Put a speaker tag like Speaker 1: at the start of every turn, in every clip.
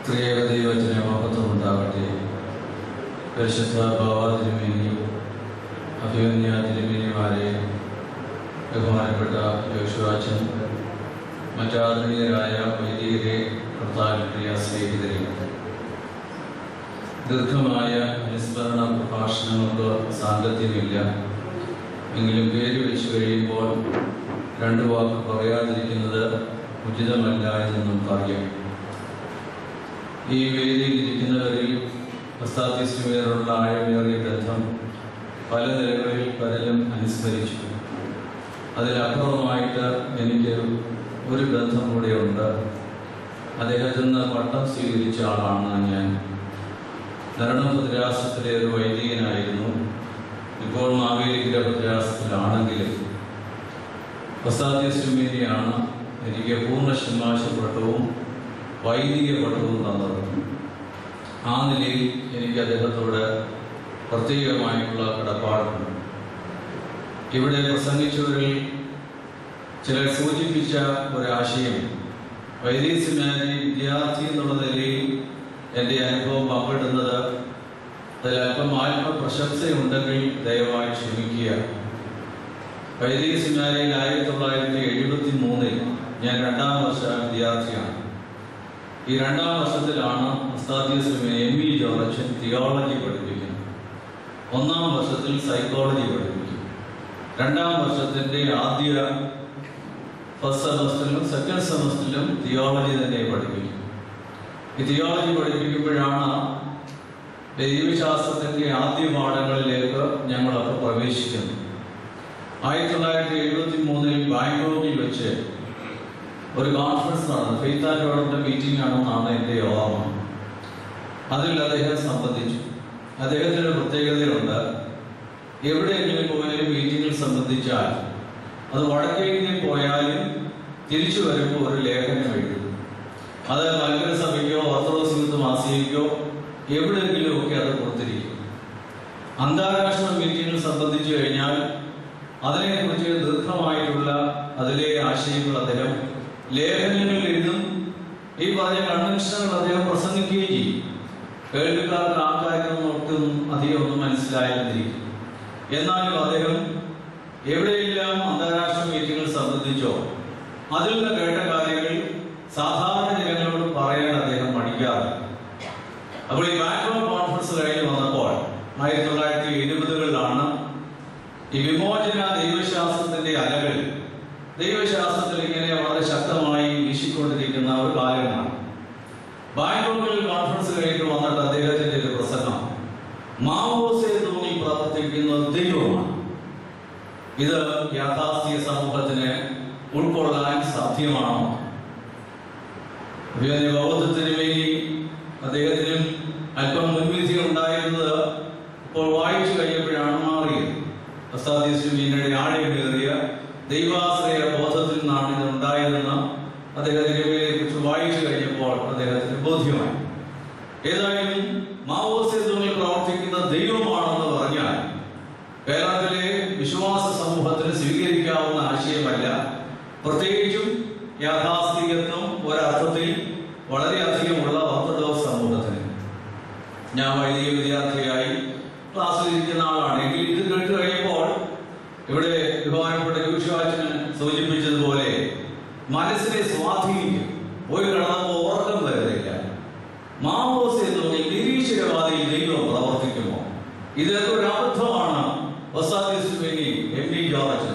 Speaker 1: ത്രിയേക ദൈവത്തിന് മഹത്വം ഉണ്ടാകട്ടെ. പരിശുദ്ധ ബാവ തിരുമേനി, അഭിമന്യ തിരുമേനിമാരെ, ബഹുമാനപ്പെട്ട യോശുവാച്ചൻ, മറ്റാദരണീയരായ വൈദികരെ, കർത്താവിൽ പ്രിയ സ്നേഹിതരെ, ദീർഘമായ അനുസ്മരണ പ്രഭാഷണങ്ങൾക്ക് സാങ്കത്യമില്ല. എങ്കിലും പേര് വെച്ച് കഴിയുമ്പോൾ രണ്ടു വാക്ക് പറയാതിരിക്കുന്നത് ഉചിതമല്ല എന്ന് നമുക്കറിയാം. ഈ വേദിയിൽ ഇരിക്കുന്നവരിൽ പശ്ചാത്തലത്തിലുള്ള ആഴമേറിയ ബന്ധം പല നിലകളിൽ പലരും അനുസ്മരിച്ചു. അതിലപ്പുറമായിട്ട് എനിക്ക് ഒരു ബന്ധം കൂടെയുണ്ട്. അദ്ദേഹത്തിൽ നിന്ന് പട്ടം സ്വീകരിച്ച ആളാണ് ഞാൻ. ധരണം ഭദ്രാസനത്തിലെ ഒരു വൈദികനായിരുന്നു. ഇപ്പോൾ മാവേലിക്കര ഭദ്രാസനത്തിലാണെങ്കിലും പശ്ചാത്തലമാണ് എനിക്ക് പൂർണ്ണ ശുപാർശ പട്ടവും വൈദിക പട്ടവും തന്നത്. ആ നിലയിൽ എനിക്ക് അദ്ദേഹത്തോട് പ്രത്യേകമായിട്ടുള്ള കടപ്പാടുണ്ട്. ഇവിടെ പ്രസംഗിച്ചവരിൽ ചിലർ സൂചിപ്പിച്ച ഒരാശയം, വൈദിക സെമിനാരി വിദ്യാർത്ഥി എന്നുള്ള നിലയിൽ എൻ്റെ അനുഭവം പങ്കിടുന്നത് അതിലല്പം ആത്മപ്രശംസയുണ്ടെങ്കിൽ ദയവായി ക്ഷമിക്കുക. വൈദിക സെമിനാരിയിൽ 1973 ഞാൻ 2ാം വർഷ വിദ്യാർത്ഥിയാണ്. ഈ 2ാം വർഷത്തിലാണ് ME ജോർജൻ തിയോളജി പഠിപ്പിക്കുന്നത്. 1ാം വർഷത്തിൽ സൈക്കോളജി പഠിപ്പിക്കും. 2ാം വർഷത്തിൻ്റെ ആദ്യ ഫസ്റ്റ് സെമസ്റ്ററിലും സെക്കൻഡ് സെമസ്റ്ററിലും തിയോളജി തന്നെ പഠിപ്പിക്കും. ഈ തിയോളജി പഠിപ്പിക്കുമ്പോഴാണ് ദൈവശാസ്ത്രത്തിൻ്റെ ആദ്യ പാഠങ്ങളിലേക്ക് ഞങ്ങളൊക്കെ പ്രവേശിക്കുന്നത്. 1973 ബാംഗ്ലൂരിൽ വെച്ച് ഒരു കോൺഫറൻസ് നടന്നു. ഫെയ്ത്ത് ആൻഡ് ഓർഡറിന്റെ മീറ്റിംഗ് ആണെന്നാണ് എൻ്റെ ഓർമ്മ. അതിൽ അദ്ദേഹം സംബന്ധിച്ചു. അദ്ദേഹത്തിൻ്റെ പ്രത്യേകതയുണ്ട്. എവിടെയെങ്കിലും പോയാലും മീറ്റിങ്ങിൽ സംബന്ധിച്ചാൽ അത് വടക്കേ ഇന്ത്യയിൽ പോയാലും തിരിച്ചു വരുമ്പോൾ ഒരു ലേഖനം എഴുതും. അത് മലങ്കര സഭയ്ക്കോ ഓർത്തഡോക്സ് യൂത്ത് മാസികയ്ക്കോ എവിടെയെങ്കിലും ഒക്കെ അത് കൊടുത്തിരിക്കും. അന്താരാഷ്ട്ര മീറ്റിങ്ങിൽ സംബന്ധിച്ചു കഴിഞ്ഞാൽ അതിനെക്കുറിച്ച് ദീർഘമായിട്ടുള്ള അതിലെ ആശയങ്ങൾ അദ്ദേഹം ലേഖനങ്ങളിൽ എഴുതും. ഈ പറഞ്ഞ കൺവെൻഷനുകൾ അദ്ദേഹം പ്രസംഗിക്കുകയും ചെയ്യും. കേൾവിക്കാർക്ക് ആൾക്കാർക്കൊന്നും അധികം ഒന്നും മനസ്സിലായിരുന്നിരിക്കും. എന്നാലും അദ്ദേഹം എവിടെയെല്ലാം അന്താരാഷ്ട്ര മീറ്റിങ്ങുകൾ സംബന്ധിച്ചോ അതിൽ നിന്ന് കേട്ട കാര്യങ്ങൾ സാധാരണ ജനങ്ങളോട് പറയാൻ അദ്ദേഹം മടിക്കാറില്ല. അപ്പോൾ ഈ ബാംഗ്ലൂർ കോൺഫറൻസ് കഴിഞ്ഞ് വന്നപ്പോൾ 1970-കളിലാണ് ഈ വിമോചന ദൈവശാസ്ത്രത്തിന്റെ അലകൾ ദൈവശാസ്ത്രത്തിൽ ഇങ്ങനെ വളരെ ശക്തമായി വീശിക്കൊണ്ടിരിക്കുന്ന ഒരു കാലമാണ്. ബാംഗ്ലൂരിൽ കോൺഫറൻസ് കഴിഞ്ഞിട്ട് വന്നിട്ട് അദ്ദേഹത്തിന്റെ ഒരു പ്രസംഗം, മാവോസേ തൂങ്ങി പ്രവർത്തിക്കുന്ന ദൈവമാണ്. ഇത് യാഥാസ്ഥിക സമൂഹത്തിന് ഉൾക്കൊള്ളാൻ സാധ്യമാണോ? ബൗദ്ധത്തിന് വേണ്ടി അദ്ദേഹത്തിനും അല്പം മുൻവിധി ഉണ്ടായിരുന്നത് ഇപ്പോൾ വായിച്ചു കഴിഞ്ഞപ്പോഴാണ് മാറിയത്. പശ്ചാത്തലയുടെ ആഴമേറിയ ദൈവാശ്രയ ബോധത്തിൽ നിന്നാണ് ഇത് ഉണ്ടായതെന്ന് അദ്ദേഹത്തിനെ കുറിച്ച് വായിച്ചു കഴിഞ്ഞപ്പോൾ അദ്ദേഹത്തിന് ബോധ്യമായി. ഏതായാലും മാവോസേ തൂങ്ങിൽ പ്രവർത്തിക്കുന്ന ദൈവമാണെന്ന് പറഞ്ഞാൽ കേരളത്തിലെ വിശ്വാസ സമൂഹത്തിന് സ്വീകരിക്കാവുന്ന ആശയമല്ല. പ്രത്യേകിച്ചും യാഥാസ്ഥികത്വം ഒരർത്ഥത്തിൽ വളരെയധികമുള്ള ഓർത്തഡോക്സ് സമൂഹത്തിന്. ഞാൻ വൈദിക വിദ്യാർത്ഥിയായി ക്ലാസ്സിലിരിക്കുന്ന ആളാണ്. എങ്കിൽ ഇത് കേട്ട് കഴിയുമ്പോൾ ഇവിടെ ബഹുമാനപ്പെട്ട യോശുവാച്ചൻ സൂചിപ്പിച്ചതുപോലെ മനസ്സിനെ സ്വാധീനിക്കും. ഒരു കിടന്നപ്പോൾ ഉറക്കം വരുന്നില്ല. മാവോസേ തൂങ്ങിൽ നിരീശ്വരവാദിയിൽ ദൈവം പ്രവർത്തിക്കുമോ? ഇതൊക്കെ ഒരു അബദ്ധമാണ്. ME ജോർജൻ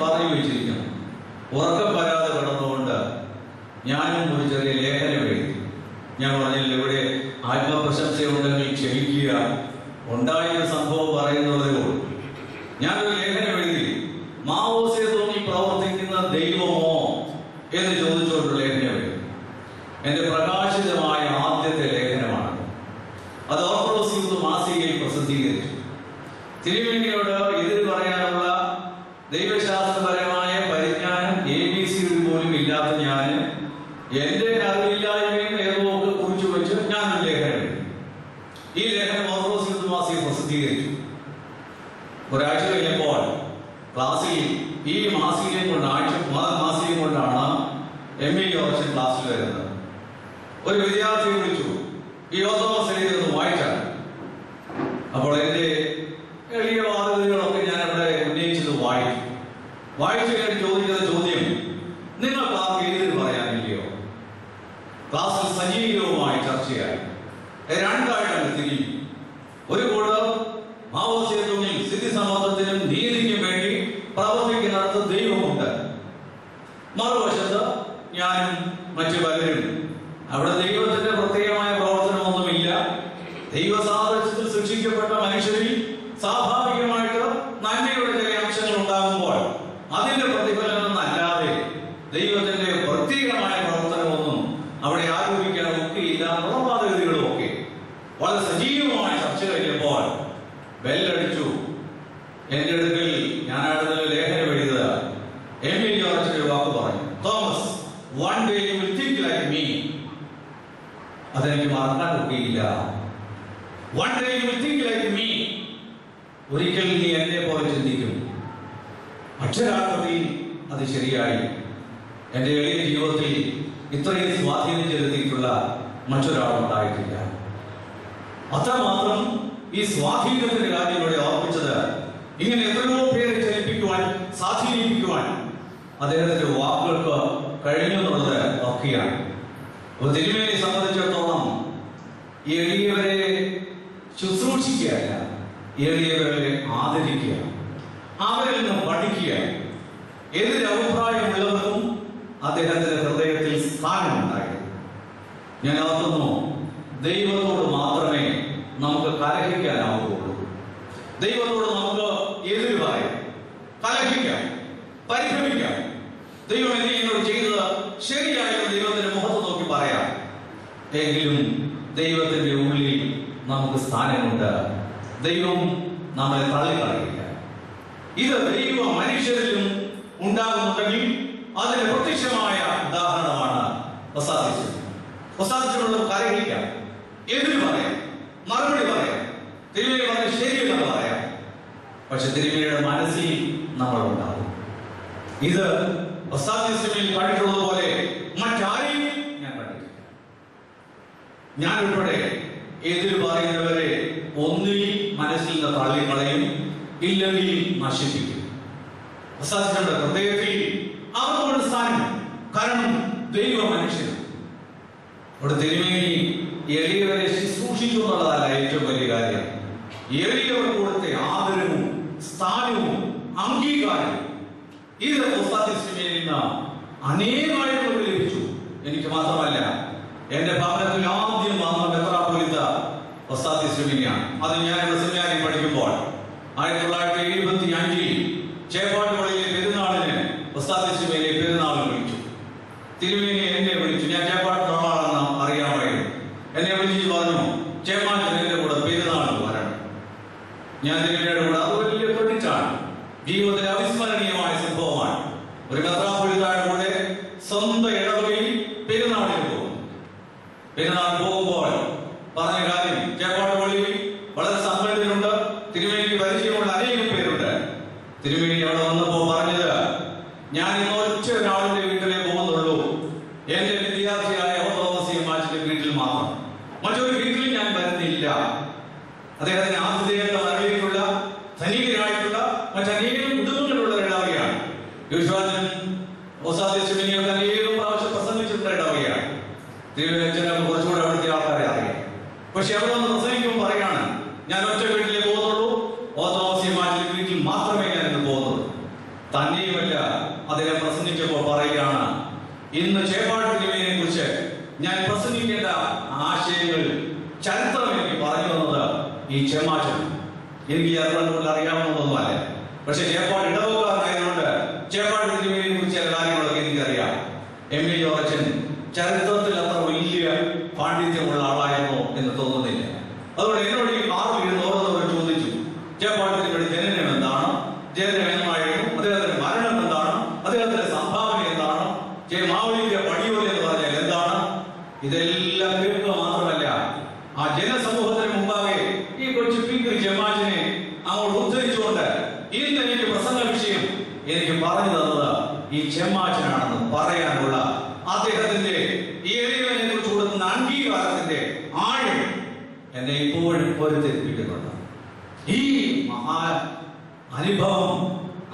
Speaker 1: പറഞ്ഞു വെച്ചിരിക്കുന്നു. ഉറക്കം വരാതെ കിടന്നുകൊണ്ട് ഞാനും ഒരു ചെറിയ ലേഖനം എഴുതി. ഞാൻ പറഞ്ഞില്ല, ഇവിടെ ആത്മപ്രശംസയുണ്ടെങ്കിൽ ക്ഷമിക്കുക, ഉണ്ടായ സംഭവം പറയുന്നതേ ഉള്ളൂ. ഞാനൊരു ലേഖനം എഴുതി, മാവോസേ തൂങ്ങിൽ പ്രവർത്തിക്കുന്ന ദൈവമോ എന്ന് ചോദിച്ചുകൊണ്ട് ലേഖനം എഴുതി. എന്റെ പ്രകാശിതമായ ആദ്യത്തെ ലേഖനമാണ്. അത് ഓർത്തഡോക്സ് യൂത്ത് മാസികയിൽ പ്രസിദ്ധീകരിച്ചു. തിരുമേനിയോട് ഇതിൽ പറയാനുള്ള ദൈവശാസ്ത്രപരമായ പരിജ്ഞാനം ABC പോലും ഇല്ലാത്ത ഞാൻ എന്റെ അറിവില്ലായ്മയും ഏതൊക്കെ കുറിച്ചു വെച്ച് ഞാനൊരു ലേഖനം എഴുതി. ഈ ലേഖനം ഓർത്തഡോക്സ് യൂത്ത് മാസിക പ്രസിദ്ധീകരിച്ചു. ഒരാഴ്ച കഴിഞ്ഞപ്പോൾ ക്ലാസ്സിൽ ഈ മാസികയും കൊണ്ടാണ് ME ജോർജൻ ക്ലാസ്സിൽ വരുന്നത്. ഒരു വിദ്യാർത്ഥിയെ വിളിച്ചു, ഈ ഓതോമസ് എഴുതിയൊന്ന് വായിച്ചാൽ. അപ്പോൾ എന്റെ എളിയ വാദഗതികളൊക്കെ ഞാൻ അവിടെ ഉന്നയിച്ചത് വായിച്ചു കഴിഞ്ഞ് ചോദിക്കുന്ന ചോദ്യം, നിങ്ങൾക്ക് ആർക്ക് എഴുതി പറയാനില്ലയോ? ക്ലാസ്സിൽ സജീവവുമായി ചർച്ചയായി. രണ്ടായിട്ടാണ് തിരിയും. ഒരു കൂട്ടർ മാവോസിസത്തിൽ സ്ഥിതിസമത്വത്തിനും നീതിക്കും വേണ്ടി പ്രവർത്തിക്കുന്നിടത്ത് ദൈവമുണ്ട്, മറുവശത്ത് ഞാനും മറ്റു പലരും. അവിടെ ദൈവത്തിന്റെ പ്രത്യേകമായ പ്രവർത്തനമൊന്നുമില്ല. ദൈവസാദൃശ്യത്തിൽ സൃഷ്ടിക്കപ്പെട്ട മനുഷ്യരിൽ സ്വാഭാവികമായിട്ട് നന്മയുടെ ചില അംശങ്ങൾ ഉണ്ടാകുമ്പോൾ അതിന്റെ പ്രതിഫലനം അല്ലാതെ ദൈവത്തിന്റെ പ്രത്യേകമായ പ്രവർത്തനമൊന്നും അവിടെ ആരോപിക്കാൻ ഒക്കെയില്ല എന്നുള്ള വാദഗതികളും ഒക്കെ വളരെ സജീവമായ ചർച്ച കഴിഞ്ഞപ്പോൾ ബെല്ലടിച്ചു. എന്റെ അടുക്കൽ ഞാനാണ് ലേഖനം എഴുതുക. എമിലി ജോർജിന്റെ വാക്ക് പറഞ്ഞു, Thomas, one day you will think like me. അതെനിക്ക് മറക്കാൻ ഒക്കെയില്ല. One day you will think like me. ഒരിക്കൽ നീ എന്നെ പോലെ ചിന്തിക്കും. അക്ഷരാർത്ഥത്തിൽ അത് ശരിയായി. എന്റെ എളിയ ജീവിതത്തിൽ ഇത്രയും സ്വാധീനം ചെലുത്തിയിട്ടുള്ള മറ്റൊരാളുണ്ടായിട്ടില്ല. അത്രമാത്രം ഈ സ്വാധീനത്തിന്റെ കാര്യം ഇവിടെ ഓർമ്മിച്ചത്, ഇങ്ങനെ എത്രയോ പേരെ ചലിപ്പിക്കുവാൻ, സ്വാധീനിപ്പിക്കുവാൻ അദ്ദേഹത്തിന്റെ വാക്കുകൾക്ക് കഴിഞ്ഞു എന്നുള്ളത് ഒക്കെയാണ്. ഒരു തിരുമേനിയെ സംബന്ധിച്ചിടത്തോളം എളിയവരെ ശുശ്രൂഷിക്കുകയല്ല, എളിയവരെ ആദരിക്കുക, അവരിൽ നിന്ന് പഠിക്കുക. എതിരഭിപ്രായമുള്ളവർക്കും അദ്ദേഹത്തിന്റെ ഹൃദയത്തിൽ സ്ഥാനമുണ്ടായിരുന്നു. ഞാൻ ഓർക്കുന്നു, ദൈവത്തോട് മാത്രമേ നമുക്ക് കലഹിക്കാനാവുകയുള്ളൂ. ദൈവത്തോട് നമുക്ക് എതിര് പറയാം, കലഹിക്കാം, പരിഭ്രമിക്കാം. ദൈവം എന്നെ എന്നോട് ചെയ്തത് ശരിയായെന്ന് ദൈവത്തിന്റെ മുഖത്ത് നോക്കി പറയാം. എങ്കിലും ദൈവത്തിന്റെ ഉള്ളിൽ നമുക്ക് സ്ഥാനമുണ്ട്. ദൈവം നമ്മളെ തള്ളിക്കളയില്ല. ഇത് ദൈവ മനുഷ്യരിലും ഉണ്ടാകുന്നുണ്ടെങ്കിൽ അതിന് പ്രത്യക്ഷമായ ഉദാഹരണമാണ് ഒസാദിച്ചുള്ള കലഹിക്കാം, എതിര് പറയാം, മറുപടി പറയാം, തിരുമേനി പറഞ്ഞ് ശരിയെന്ന് പറയാം. പക്ഷെ തിരുമേനിയുടെ മനസ്സിൽ നമ്മൾ ഉണ്ടാകും. ഇത് ഒസാദിസ്മിൽ കണ്ടിട്ടുള്ളത് പോലെ മറ്റാരെയും ഞാൻ കണ്ടിട്ടില്ല. ഞാൻ ഉൾപ്പെടെ എതിര് പറയുന്നവരെ ഒന്നിൽ മനസ്സിൽ നിന്ന് തള്ളിക്കളയും, ഇല്ലെങ്കിൽ നശിപ്പിക്കും. ഒസാദിസ്മിന്റെ ഹൃദയത്തിൽ അവർക്കൊരു സ്ഥാനം. കാരണം ദൈവ മനുഷ്യൻ. അവിടെ തിരുമേനി എളിയവരെ ശുശ്രൂഷിച്ചു എന്നുള്ളതല്ല ഏറ്റവും വലിയ കാര്യം. എളിയവർക്ക് കൊടുത്ത ആദരവും സ്ഥാനവും അംഗീകാരവും ഇത് ഉസ്താദിസ്മിയിൽ നിന്ന് അനേകമായിട്ട് ലഭിച്ചു. എനിക്ക് മാത്രമല്ല, എന്റെ ഭവനത്തിൽ ആദ്യം വന്ന മെത്രാപ്പൊലീത്ത ഉസ്താദിസ്മിയാണ്. അത് ഞാൻ ഇവിടെ സെമിനാരിൽ പഠിക്കുമ്പോൾ 1975 ചേപ്പാട്ട് പള്ളിയിലെ പെരുന്നാളിന് ഉസ്താദിസ്മിയിലെ പെരുന്നാൾ വിളിച്ചു. തിരുമേനി എന്നെ വിളിച്ചു. ഞാൻ ചേപ്പാട്ട് ആളാണെന്ന് അറിയാമായിരുന്നു. എന്നെ വിളിച്ചു പറഞ്ഞു, ചേപ്പാട്ടിന്റെ കൂടെ പെരുന്നാൾ വരണം. ഞാൻ തിരുമേനിയുടെ കൂടെ, അത് വലിയ ക്രെഡിറ്റാണ്, ജീവിതത്തിലെ അവിസ്മരണീയമായ സംഭവമാണ്. ഒരു മെത്രാപ്പൊലീത്തയുടെ കൂടെ സ്വന്തം ഇടവകയിൽ പെരുന്നാളിന് പോകും. പെരുന്നാൾ പോകുമ്പോൾ പറഞ്ഞ കാര്യം, ചേപ്പാട്ട് പള്ളിയിൽ വളരെ സമ്പന്നരുണ്ട്, തിരുമേനിക്ക് പരിചയമുള്ള അനേകം പേരുണ്ട്. തിരുമേനി അവിടെ വന്നപ്പോ പറഞ്ഞത്, ഞാൻ ഇന്ന് ഒറ്റ ഒരാളിന്റെ വീട്ടിലേ പോകുന്നുള്ളൂ. എന്റെ വിദ്യാർത്ഥിയായ തോമസ് മാച്ചിന്റെ വീട്ടിൽ മാത്രം, മറ്റൊരു വീട്ടിൽ ഞാൻ വരുന്നില്ല. അദ്ദേഹത്തിന് ആതിഥേയത്വം അറിയിയിട്ടുള്ള ധനികരായിട്ടുള്ള മറ്റനേകം കുടുംബങ്ങളുള്ള ഇടവകയാണ്. യുഷ്വാജൻ ഒസാദിസ്മിനിയൊക്കെ അനേകം പ്രാവശ്യം പ്രസംഗിച്ചിട്ടുള്ള ഇടവകയാണ്. തിരുവനന്തപുരം കുറച്ചുകൂടെ അവിടുത്തെ ആൾക്കാരെ അറിയാം. പക്ഷെ അവിടെ ഒന്ന് പ്രസംഗിക്കുമ്പോൾ പറയാണ്, ഞാൻ ഒറ്റ വീട്ടിലേ പോകുന്നുള്ളൂ, തോമസ് മാച്ചിന്റെ വീട്ടിൽ മാത്രമേ ഞാൻ ഇന്ന് പോകുന്നുള്ളൂ. തന്നെയുമല്ല, അദ്ദേഹം പ്രസംഗിച്ചപ്പോൾ പറയുകയാണ്, ഇന്ന് ചേപ്പാട്ട് തിരുമേനിയെ കുറിച്ച് ഞാൻ പ്രസംഗിക്കേണ്ട ആശയങ്ങൾ ചരിത്രം എനിക്ക് പറഞ്ഞു തന്നത് ഈ ചെമ്മാച്ചൻ. എനിക്ക് ചരിത്രം അറിയാവുന്നതൊന്നുമല്ല, പക്ഷെ ചേപ്പാട് ഇടവക്കാരനായതുകൊണ്ട് ചേപ്പാട്ട് തിരുമേനിയെ കുറിച്ച് ചില കാര്യങ്ങളൊക്കെ എനിക്കറിയാം. എമിലി ജോർജൻ ചരിത്രത്തിൽ അത്ര വലിയ പാണ്ഡിത്യമുള്ള ആളായിരുന്നോ എന്ന് തോന്നുന്നില്ല. അതുകൊണ്ട് എന്നോട് ഈ കാറിൽ ഇരുന്ന് ഓരോന്നോട് ചോദിച്ചു, ചേപ്പാട്ട് തിരുമേനിയുടെ ജനനം എന്താണ്, ജനനം എന്നായിരുന്നു, അദ്ദേഹത്തിന്റെ മരണം എന്താണ്, അദ്ദേഹത്തിന്റെ സംഭാവന എന്താണ്, മാവലിന്റെ പടിയോല എന്ന് പറഞ്ഞാൽ എന്താണ്. ഇതെല്ലാം കേൾക്കുക മാത്രമല്ല, ആ ജനസമൂഹത്തിന് മുമ്പാകെ ഈ കൊച്ചു പിങ്ക് ചെമ്മാച്ചിനെ അങ്ങോട്ട് ഉദ്ധരിച്ചുകൊണ്ട് ഇന്ന് എനിക്ക് പ്രസംഗ വിഷയം എനിക്ക് പറഞ്ഞു തന്നത് ഈ ചെമ്മാച്ചനാണെന്ന് പറയാനുള്ള അദ്ദേഹത്തിന്റെ ഈ എളിയവനെ കുറിച്ച് കൊടുക്കുന്ന എന്നെ ഇപ്പോഴും പൊരുത്തിരിപ്പിക്കുന്നുണ്ട്. ഈ മഹാ അനുഭവം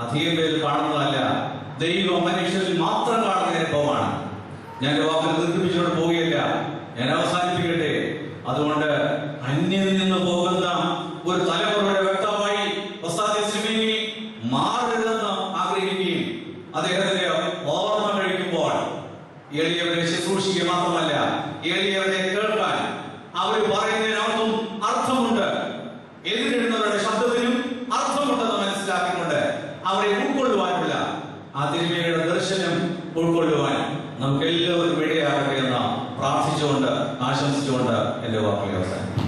Speaker 1: അധികം പേര് കാണുന്നതല്ല, ദൈവം മനുഷ്യരിൽ മാത്രം കാണുന്ന അനുഭവമാണ്. ഞാൻ വാക്കിൽ ദീർഘിപ്പിച്ചുകൊണ്ട് പോവുകയില്ല, ഞാൻ അവസാനിപ്പിക്കട്ടെ. അതുകൊണ്ട് അന്യം നിന്ന് പോകുന്ന ഒരു തലമുറയുടെ വ്യക്തമായി മാറരുതെന്ന് ആഗ്രഹിക്കുകയും അദ്ദേഹത്തിന്റെ ഓർമ്മ കഴിക്കുമ്പോൾ എളിയവരെ ശുശ്രൂഷിക്കുക മാത്രമല്ല, എളിയവരെ കേൾക്കാൻ അവർ പറയുന്നതിനകത്തും അർത്ഥമുണ്ട്, എതിരിടുന്നവരുടെ ശബ്ദത്തിനും അർത്ഥമുണ്ടെന്ന് മനസ്സിലാക്കിക്കൊണ്ട് അവരെ ഉൾക്കൊള്ളുവാനുള്ള ആ തിരുമേനിയുടെ ദർശനം ഉൾക്കൊള്ളുവാൻ നമുക്ക് എല്ലാവർക്കും ഇടയാകട്ടെ എന്ന് പ്രാർത്ഥിച്ചുകൊണ്ട് ആശംസിച്ചുകൊണ്ട് എന്റെ വാക്കുകൾ അവസാനിക്കും.